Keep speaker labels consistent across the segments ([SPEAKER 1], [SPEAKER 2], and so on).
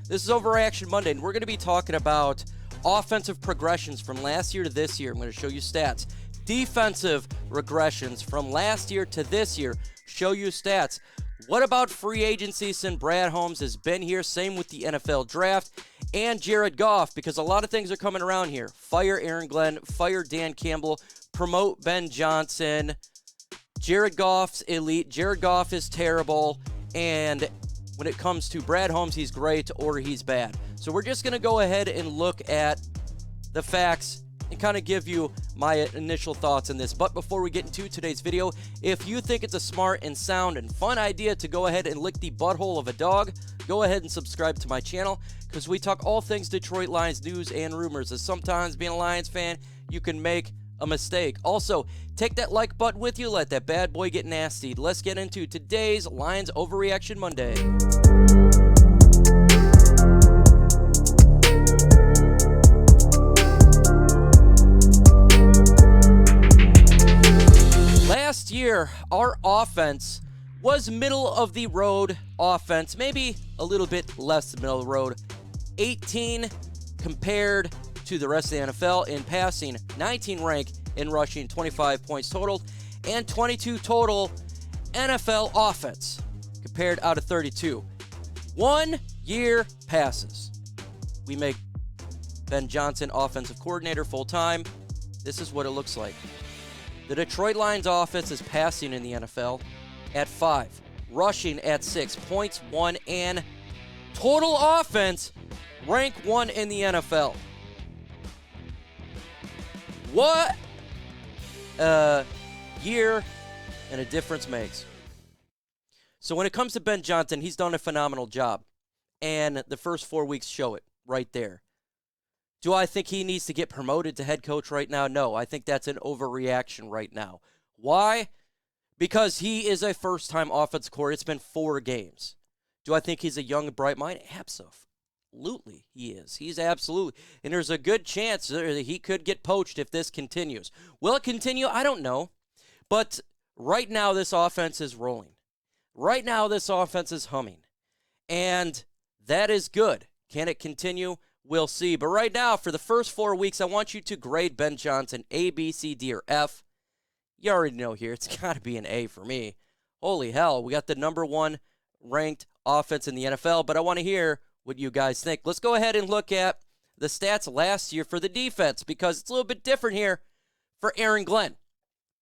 [SPEAKER 1] This is Overreaction Monday, and we're going to be talking about offensive progressions from last year to this year. I'm going to show you stats. Defensive regressions from last year to this year. Show you stats. What about free agency since Brad Holmes has been here? Same with the NFL draft and Jared Goff, because a lot of things are coming around here. Fire Aaron Glenn, fire Dan Campbell, promote Ben Johnson. Jared Goff's elite. Jared Goff is terrible. And when it comes to Brad Holmes, he's great or he's bad. So we're just going to go ahead and look at the facts and kind of give you my initial thoughts on this. But before we get into today's video, if you think it's a smart and sound and fun idea to go ahead and lick the butthole of a dog, go ahead and subscribe to my channel, because we talk all things Detroit Lions news and rumors, as sometimes being a Lions fan, you can make a mistake. Also, take that like button with you, let that bad boy get nasty. Let's get into today's Lions Overreaction Monday. Last year, our offense was middle of the road offense, maybe a little bit less than middle of the road. 18 compared to the rest of the NFL in passing, 19 rank in rushing, 25 points total, and 22 total NFL offense compared out of 32. 1 year passes. We make Ben Johnson offensive coordinator full-time. This is what it looks like. The Detroit Lions offense is passing in the NFL at 5, rushing at 6, points 1, and total offense rank 1 in the NFL. What a year and a difference makes. So when it comes to Ben Johnson, he's done a phenomenal job, and the first 4 weeks show it right there. Do I think he needs to get promoted to head coach right now? No, I think that's an overreaction right now. Why? Because he is a first-time offensive coordinator. It's been 4 games. Do I think he's a young and bright mind? Absolutely, he is. He's absolutely. And there's a good chance that he could get poached if this continues. Will it continue? I don't know. But right now, this offense is rolling. Right now, this offense is humming. And that is good. Can it continue? We'll see. But right now, for the first 4 weeks, I want you to grade Ben Johnson A, B, C, D, or F. You already know here. It's got to be an A for me. Holy hell. We got the number 1 ranked offense in the NFL, but I want to hear what you guys think. Let's go ahead and look at the stats last year for the defense, because it's a little bit different here for Aaron Glenn.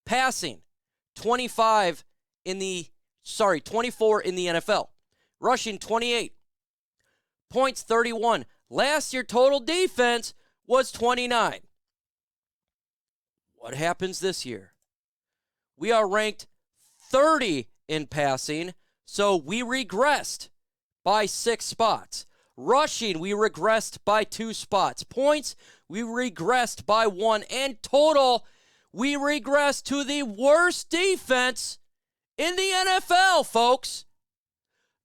[SPEAKER 1] Passing, 24 in the NFL. Rushing, 28. Points, 31. Last year, total defense was 29. What happens this year? We are ranked 30 in passing, so we regressed by 6 spots. Rushing, we regressed by 2 spots. Points, we regressed by 1. And total, we regressed to the worst defense in the NFL, folks.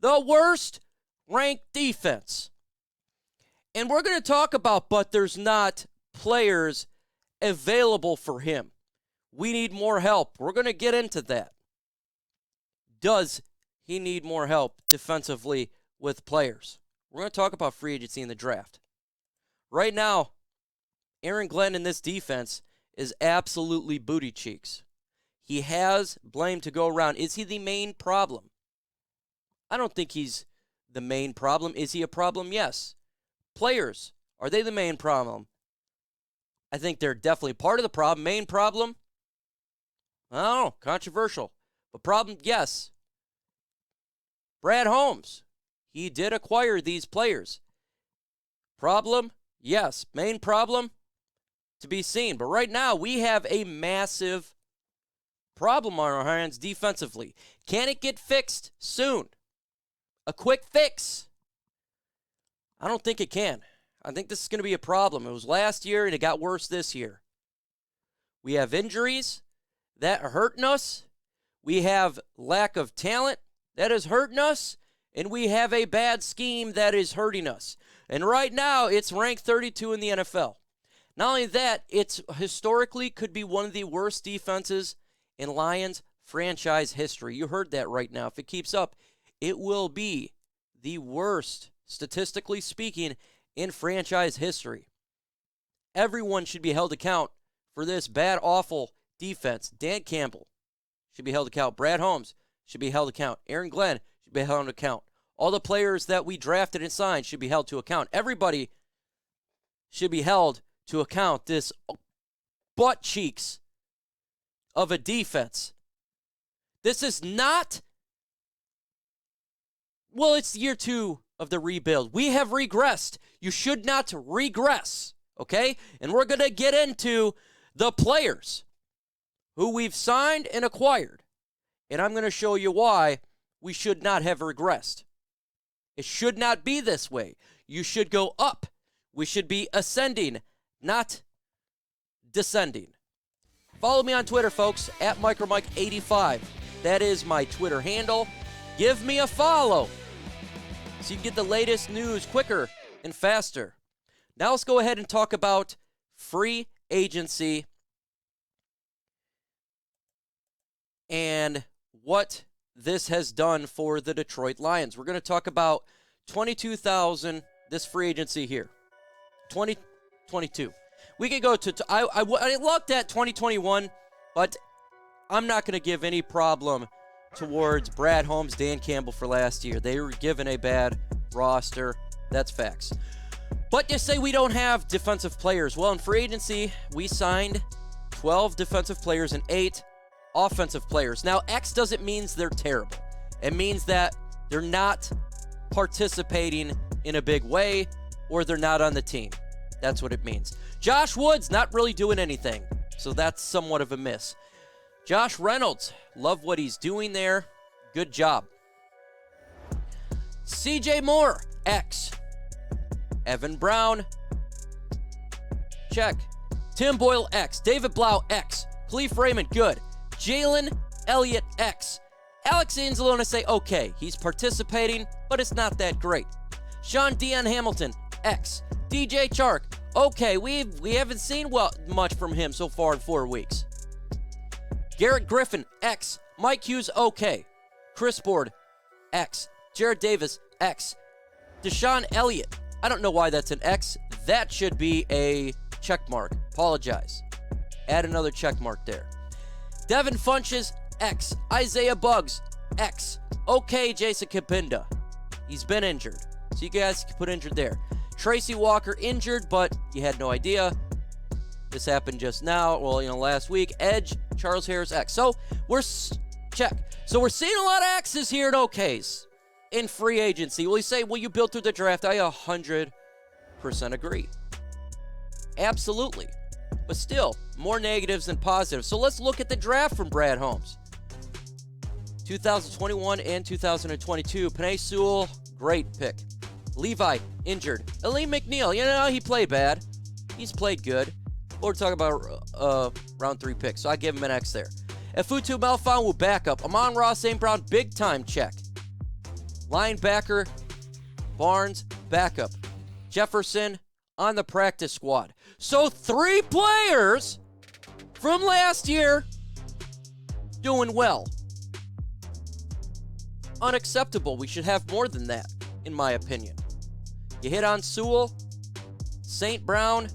[SPEAKER 1] The worst ranked defense. And we're going to talk about, but there's not players available for him. We need more help. We're going to get into that. Does he need more help defensively with players? We're going to talk about free agency in the draft. Right now, Aaron Glenn in this defense is absolutely booty cheeks. He has blame to go around. Is he the main problem? I don't think he's the main problem. Is he a problem? Yes. Players, are they the main problem? I think they're definitely part of the problem. Main problem? I don't know. Controversial. But problem, yes. Brad Holmes, he did acquire these players. Problem? Yes. Main problem? To be seen. But right now, we have a massive problem on our hands defensively. Can it get fixed soon? A quick fix? I don't think it can. I think this is going to be a problem. It was last year, and it got worse this year. We have injuries that are hurting us. We have lack of talent that is hurting us. And we have a bad scheme that is hurting us. And right now, it's ranked 32 in the NFL. Not only that, it's historically could be one of the worst defenses in Lions franchise history. You heard that right now. If it keeps up, it will be the worst statistically speaking, in franchise history. Everyone should be held account for this bad, awful defense. Dan Campbell should be held account. Brad Holmes should be held account. Aaron Glenn should be held account. All the players that we drafted and signed should be held to account. Everybody should be held to account. This butt cheeks of a defense. This is not, well, it's year 2 of the rebuild. We have regressed. You should not regress, okay? And we're going to get into the players who we've signed and acquired. And I'm going to show you why we should not have regressed. It should not be this way. You should go up. We should be ascending, not descending. Follow me on Twitter, folks, at MicroMike85. That is my Twitter handle. Give me a follow so you can get the latest news quicker and faster. Now let's go ahead and talk about free agency and what this has done for the Detroit Lions. We're going to talk about 22,000, this free agency here, 2022. We could go to, I looked at 2021, but I'm not going to give any problem towards Brad Holmes, Dan Campbell for last year. They were given a bad roster. That's facts. But you say we don't have defensive players. Well, in free agency, we signed 12 defensive players and 8 offensive players. Now, X doesn't mean they're terrible. It means that they're not participating in a big way or they're not on the team. That's what it means. Josh Woods, not really doing anything. So that's somewhat of a miss. Josh Reynolds, love what he's doing there. Good job. CJ Moore, X. Evan Brown, check. Tim Boyle, X. David Blough, X. Khalif Raymond, good. Jalen Elliott, X. Alex Anzalone, say, okay, he's participating, but it's not that great. Sean Dion Hamilton, X. DJ Chark, okay, we haven't seen much from him so far in 4 weeks. Garrett Griffin, X. Mike Hughes, okay. Chris Board, X. Jared Davis, X. Deshaun Elliott, I don't know why that's an X. That should be a check mark. Apologize. Add another check mark there. Devin Funches, X. Isaiah Buggs, X. Okay, Jason Kapinda. He's been injured. So you guys can put injured there. Tracy Walker injured, but you had no idea. This happened just now. Well, last week. Edge, Charles Harris, X. So we're check. So we're seeing a lot of X's here at OKs in free agency. Well, you say, well, you built through the draft. I 100% agree. Absolutely. But still, more negatives than positives. So let's look at the draft from Brad Holmes. 2021 and 2022. Penei Sewell, great pick. Levi, injured. Aleem McNeil, he played bad. He's played good. We're talking about round 3 picks, so I give him an X there. Ifeatu Mellifonwu, backup. Amon-Ra St. Brown, big-time check. Linebacker, Barnes, backup. Jefferson on the practice squad. So 3 players from last year doing well. Unacceptable. We should have more than that, in my opinion. You hit on Sewell, St. Brown,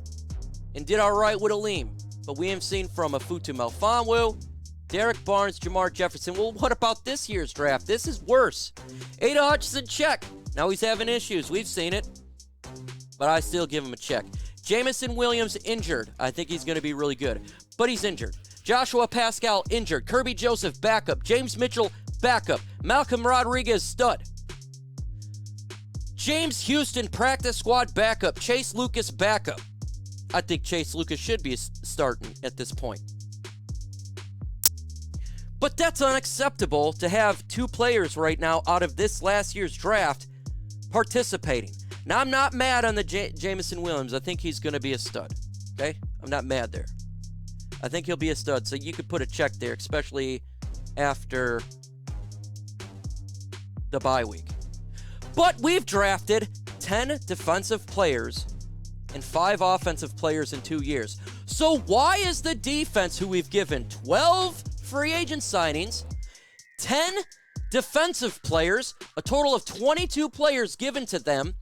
[SPEAKER 1] and did all right with Aleem. But we haven't seen from Ifeatu Mellifonwu, Derrick Barnes, Jermar Jefferson. Well, what about this year's draft? This is worse. Ada Hutchinson, check. Now he's having issues. We've seen it. But I still give him a check. Jamison Williams, injured. I think he's going to be really good. But he's injured. Joshua Paschal, injured. Kerby Joseph, backup. James Mitchell, backup. Malcolm Rodriguez, stud. James Houston, practice squad, backup. Chase Lucas, backup. I think Chase Lucas should be starting at this point. But that's unacceptable to have 2 players right now out of this last year's draft participating. Now, I'm not mad on the Jamison Williams. I think he's going to be a stud, okay? I'm not mad there. I think he'll be a stud, so you could put a check there, especially after the bye week. But we've drafted 10 defensive players and 5 offensive players in 2 years. So why is the defense, who we've given 12 free agent signings, 10 defensive players, a total of 22 players given to them,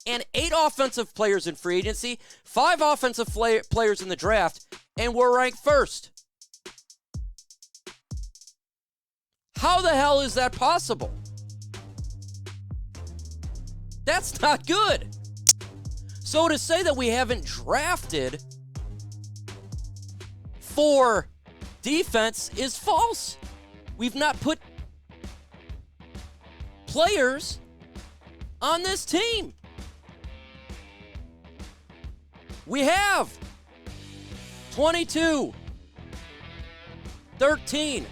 [SPEAKER 1] and 8 offensive players in free agency, 5 offensive players in the draft, and we're ranked first. How the hell is that possible? That's not good. So to say that we haven't drafted for defense is false. We've not put players on this team. We have 22, 13.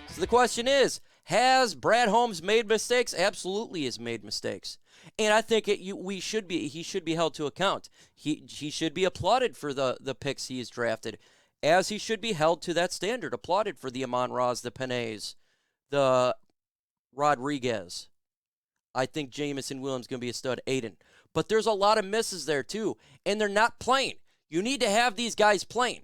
[SPEAKER 1] So the question is, has Brad Holmes made mistakes? Absolutely has made mistakes. And I think he should be held to account. He should be applauded for the picks he has drafted, as he should be held to that standard, applauded for the Amon-Ra's, the Penays, the Rodriguez. I think Jamison Williams is going to be a stud. Aiden. But there's a lot of misses there too, and they're not playing. You need to have these guys playing.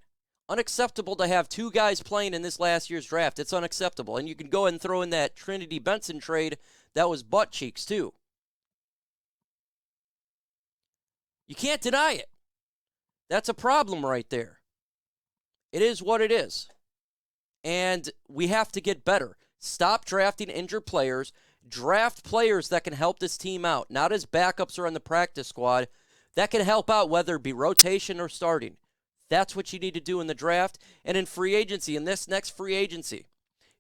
[SPEAKER 1] Unacceptable to have 2 guys playing in this last year's draft. It's unacceptable. And you can go ahead and throw in that Trinity Benson trade. That was butt cheeks too. You can't deny it. That's a problem right there. It is what it is. And we have to get better. Stop drafting injured players. Draft players that can help this team out. Not as backups or on the practice squad. That can help out, whether it be rotation or starting. That's what you need to do in the draft. And in free agency, in this next free agency,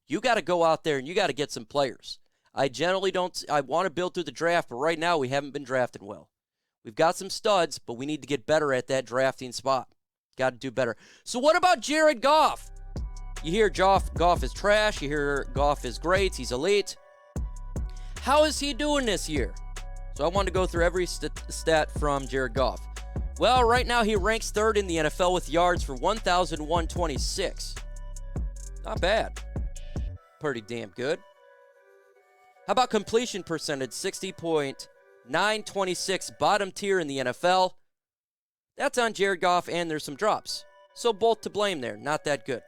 [SPEAKER 1] you got to go out there and you got to get some players. I want to build through the draft, but right now we haven't been drafting well. We've got some studs, but we need to get better at that drafting spot. Got to do better. So what about Jared Goff? You hear Goff is trash. You hear Goff is great. He's elite. How is he doing this year? So I wanted to go through every stat from Jared Goff. Well, right now he ranks 3rd in the NFL with yards for 1,126. Not bad. Pretty damn good. How about completion percentage? 60.926, bottom tier in the NFL. That's on Jared Goff, and there's some drops. So both to blame there. Not that good.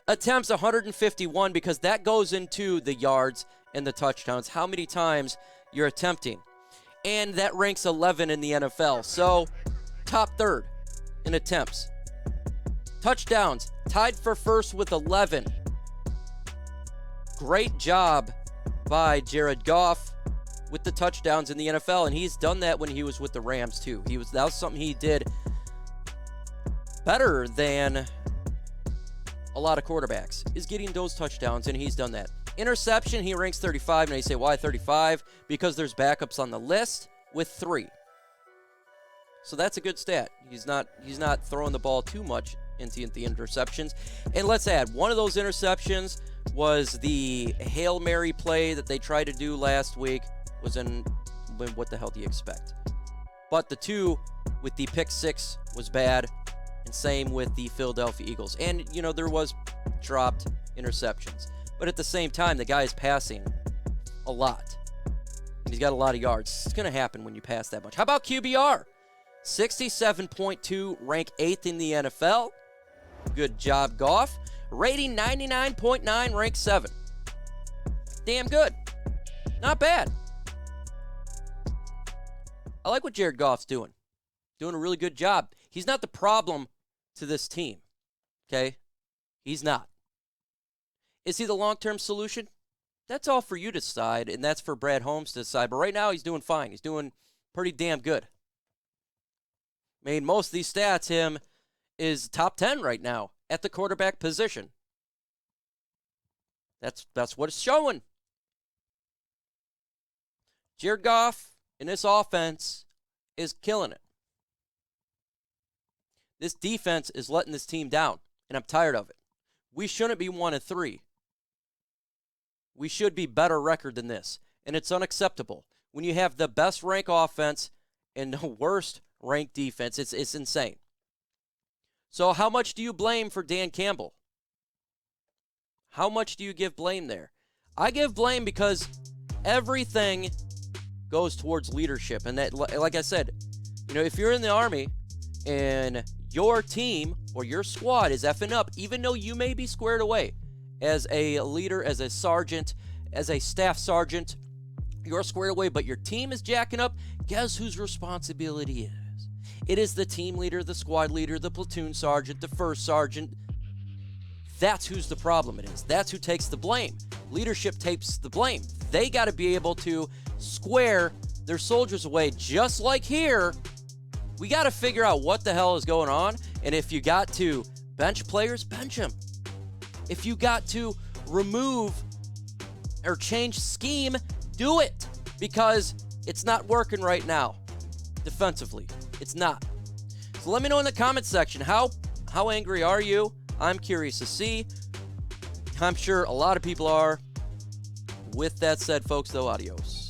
[SPEAKER 1] Attempts 151, because that goes into the yards and the touchdowns. How many times you're attempting. And that ranks 11 in the NFL. So top 3rd in attempts. Touchdowns, tied for first with 11. Great job by Jared Goff with the touchdowns in the NFL, and he's done that when he was with the Rams too. That was something he did better than a lot of quarterbacks, is getting those touchdowns, and he's done that. Interception, he ranks 35, and you say, why 35? Because there's backups on the list with 3. So that's a good stat. He's not throwing the ball too much into the interceptions. And let's add, one of those interceptions was the Hail Mary play that they tried to do last week. What the hell do you expect? But the 2 with the pick 6 was bad, and same with the Philadelphia Eagles. And, there was dropped interceptions. But at the same time, the guy is passing a lot. And he's got a lot of yards. It's going to happen when you pass that much. How about QBR? 67.2, rank 8th in the NFL. Good job, Goff. Rating 99.9, rank 7. Damn good. Not bad. I like what Jared Goff's doing. Doing a really good job. He's not the problem to this team. Okay? He's not. Is he the long-term solution? That's all for you to decide, and that's for Brad Holmes to decide. But right now, he's doing fine. He's doing pretty damn good. I mean, most of these stats, him is top 10 right now at the quarterback position. That's what it's showing. Jared Goff in this offense is killing it. This defense is letting this team down, and I'm tired of it. We shouldn't be 1-3. We should be better record than this, and it's unacceptable. When you have the best rank offense and the worst ranked defense, it's insane. So how much do you blame for Dan Campbell? How much do you give blame there? I give blame because everything goes towards leadership. And that, like I said, if you're in the Army and your team or your squad is effing up, even though you may be squared away as a leader, as a sergeant, as a staff sergeant, you're squared away, but your team is jacking up. Guess whose responsibility it is? It is the team leader, the squad leader, the platoon sergeant, the first sergeant. That's who's the problem it is. That's who takes the blame. Leadership takes the blame. They got to be able to square their soldiers away, just like here. We got to figure out what the hell is going on, and if you got to bench players, bench them. If you got to remove or change scheme, do it, because it's not working right now defensively. It's not. So let me know in the comment section, how angry are you? I'm curious to see. I'm sure a lot of people are. With that said, folks, though, adios.